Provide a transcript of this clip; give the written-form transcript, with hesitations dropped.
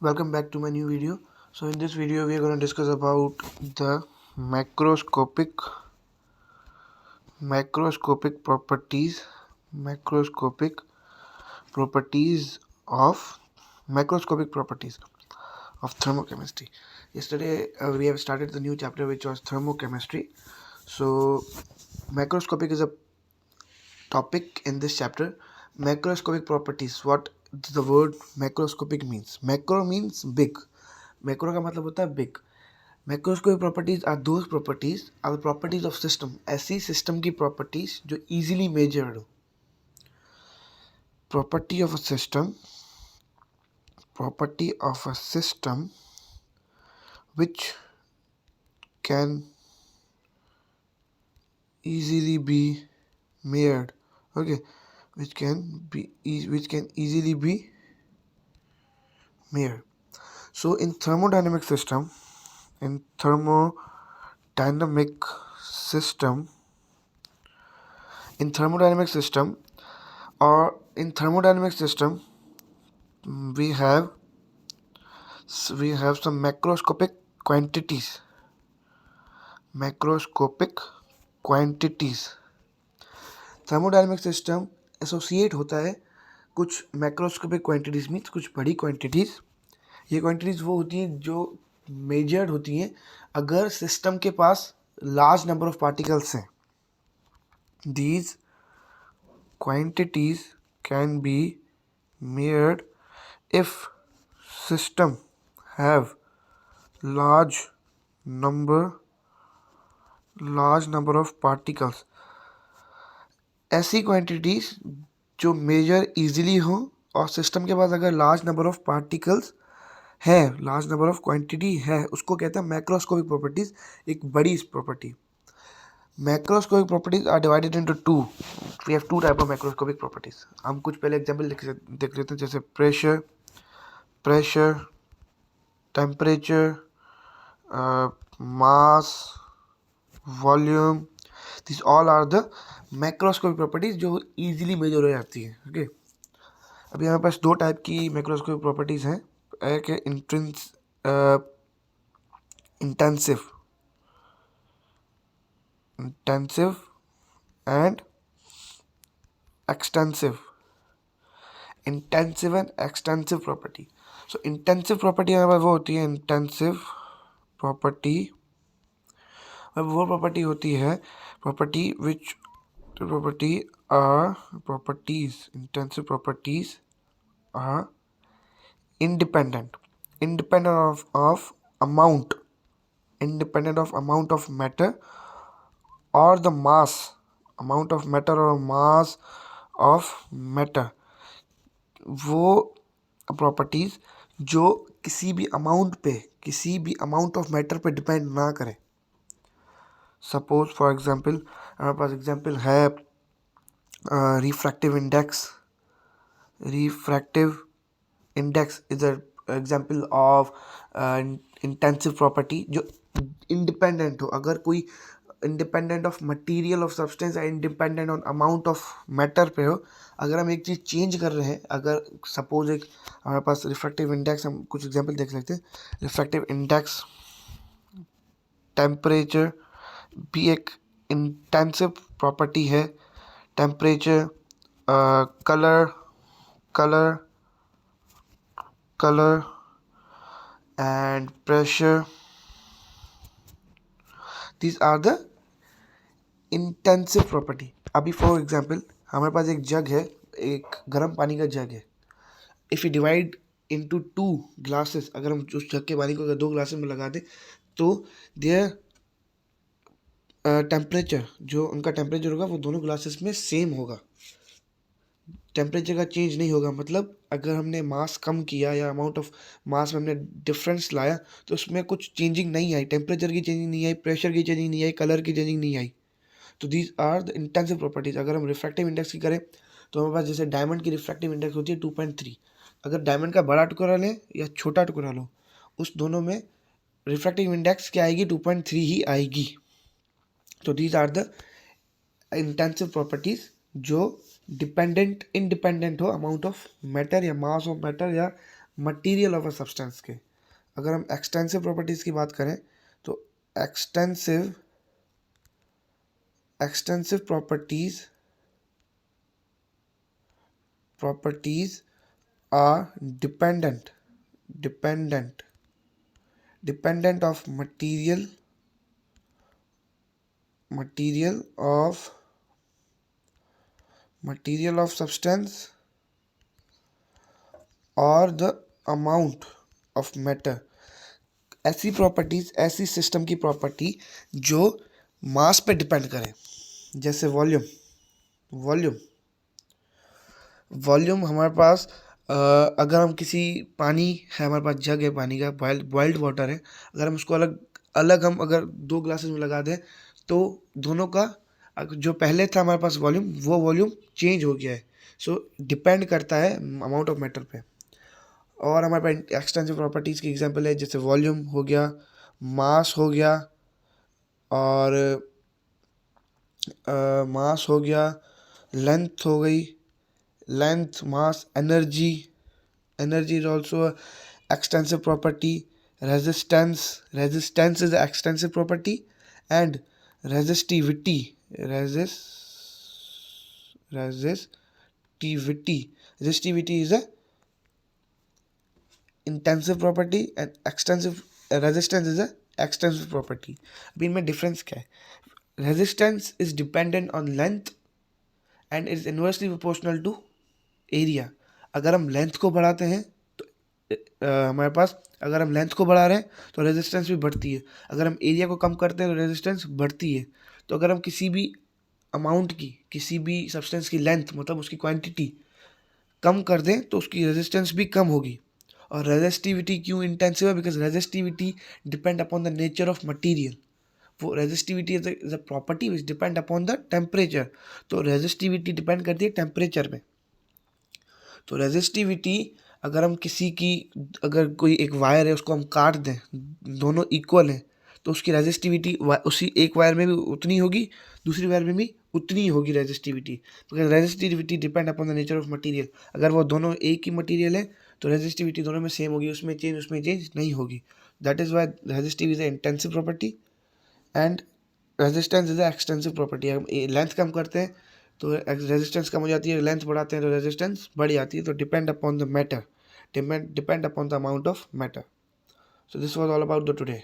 Welcome back to my new video. So in this video we are going to discuss about the macroscopic properties macroscopic properties of macroscopic properties of thermochemistry. Yesterday we have started the new chapter which was thermochemistry. So macroscopic is a topic in this chapter. Macroscopic properties, what the word macroscopic means. Macro means big. Macro का मतलब होता है big. Macroscopic properties are those properties are properties of system. ऐसी system की properties जो easily measured हो. Property of a system which can easily be measured. Okay, which can easily be measured. So in thermodynamic system in thermodynamic system we have some macroscopic quantities. Thermodynamic system associate होता है कुछ macroscopic quantities means कुछ बड़ी quantities. ये quantities वो होती हैं जो मेजर्ड होती हैं अगर सिस्टम के पास लार्ज नंबर ऑफ पार्टिकल्स हैं. These quantities can be measured if system have large number of particles. ऐसी क्वांटिटीज जो मेजर इजीली हो और सिस्टम के पास अगर लार्ज नंबर ऑफ पार्टिकल्स है, लार्ज नंबर ऑफ क्वांटिटी है, उसको कहते हैं मैक्रोस्कोपिक प्रॉपर्टीज. एक बड़ी property. Macroscopic properties are divided into two. We have two type of macroscopic properties. हम कुछ पहले एग्जांपल देख लेते हैं, जैसे pressure, temperature, mass, volume. This all are the macroscopic properties जो इजीली मेजर हो जाती है. ओके, अभी हमारे पास दो टाइप की मैक्रोस्कोपिक प्रॉपर्टीज हैं. एक है intensive and extensive. Intensive and extensive property. So intensive property हमारे पास वो होती है इंटेंसिव प्रॉपर्टी होती है intensive properties are independent of amount of matter or the mass of matter. वो प्रॉपर्टीज जो किसी भी अमाउंट ऑफ मैटर पे डिपेंड ना करे. सपोज फॉर एग्जांपल हमारे पास एग्जांपल है refractive index is an example of intensive property जो इंडिपेंडेंट हो. अगर कोई independent of material of substance या independent on amount of matter पे हो. अगर हम एक चीज़ चेंज कर रहे हैं, अगर सपोज एक हमारे पास रिफ्रैक्टिव इंडेक्स, हम कुछ एग्जांपल देख सकते हैं. रिफ्रैक्टिव इंडेक्स, टेम्परेचर भी एक इंटेंसिव प्रॉपर्टी है. Temperature, color and pressure. These are the intensive property. अभी फॉर एग्जांपल हमारे पास एक जग है, एक गर्म पानी का जग है. If you divide into two glasses, अगर हम उस जग के पानी को अगर दो ग्लासेस में लगा दें तो देयर टेम्परेचर, जो उनका टेम्परेचर होगा वो दोनों ग्लासेस में सेम होगा. टेम्परेचर का चेंज नहीं होगा. मतलब अगर हमने मास कम किया या अमाउंट ऑफ मास में हमने डिफरेंस लाया तो उसमें कुछ चेंजिंग नहीं आई. टेम्परेचर की चेंजिंग नहीं आई, प्रेशर की चेंजिंग नहीं आई, कलर की चेंजिंग नहीं आई. तो these are the intensive properties. अगर हम रिफ्रैक्टिव इंडेक्स की करें तो हमारे पास जैसे डायमंड की रिफ्रैक्टिव इंडेक्स होती है 2.3. अगर डायमंड का बड़ा टुकड़ा लें या छोटा टुकड़ा लो, उस दोनों में रिफ्रैक्टिव इंडेक्स क्या आएगी? 2.3 ही आएगी. तो these are the intensive properties जो इंडिपेंडेंट हो अमाउंट ऑफ मैटर या मास ऑफ मैटर या मटेरियल ऑफ अ सब्सटेंस के। अगर हम एक्सटेंसिव प्रॉपर्टीज़ की बात करें तो extensive properties are dependent of material of substance और द अमाउंट ऑफ मैटर। ऐसी प्रॉपर्टीज, ऐसी सिस्टम की प्रॉपर्टी जो मास पे डिपेंड करे, जैसे वॉल्यूम हमारे पास अगर हम किसी पानी है, हमारे पास जग है पानी का, बॉइल्ड वाटर है, अगर हम उसको अलग हम अगर 2 ग्लासेस में लगा दें तो दोनों का जो पहले था हमारे पास वॉल्यूम, वो वॉल्यूम चेंज हो गया है। सो डिपेंड करता है अमाउंट ऑफ मैटर पे। और हमारे पास एक्सटेंसिव प्रॉपर्टीज़ की एग्जांपल है, जैसे वॉल्यूम हो गया, मास हो गया, और मास हो गया, लेंथ हो गई, mass, energy is also extensive property. Resistance is extensive property, and resistivity is a intensive property, and resistance is a extensive property. अभी इनमें डिफरेंस क्या है? Resistance is dependent on length and is inversely proportional to area. अगर हम length को बढ़ाते हैं तो हमारे पास, अगर हम लेंथ को बढ़ा रहे हैं तो रेजिस्टेंस भी बढ़ती है, अगर हम एरिया को कम करते हैं तो रेजिस्टेंस बढ़ती है। तो अगर हम किसी भी अमाउंट की, किसी भी सब्सटेंस की लेंथ, मतलब उसकी क्वांटिटी कम कर दें तो उसकी रेजिस्टेंस भी कम होगी। और रेजिस्टिविटी क्यों इंटेंसिव है? Because resistivity depend upon the nature of material. वो resistivity is a property which depend upon the temperature. तो रेजिस्टिविटी डिपेंड करती है टेम्परेचर पे। तो रेजिस्टिविटी, अगर हम अगर कोई एक वायर है उसको हम काट दें, दोनों इक्वल हैं, तो उसकी रेजिस्टिविटी उसी एक वायर में भी उतनी होगी, दूसरी वायर में भी उतनी ही होगी resistivity. Because resistivity depend upon the nature of material. अगर वो दोनों एक ही मटेरियल है तो रेजिस्टिविटी दोनों में सेम होगी, उसमें चेंज नहीं होगी। That is why resistive is a intensive property and resistance is a extensive property. हम लेंथ कम करते हैं तो रेजिस्टेंस कम हो जाती है, लेंथ बढ़ाते हैं तो रेजिस्टेंस बढ़ जाती है। तो depend upon the matter, depend upon the amount of matter. So this was all about the today.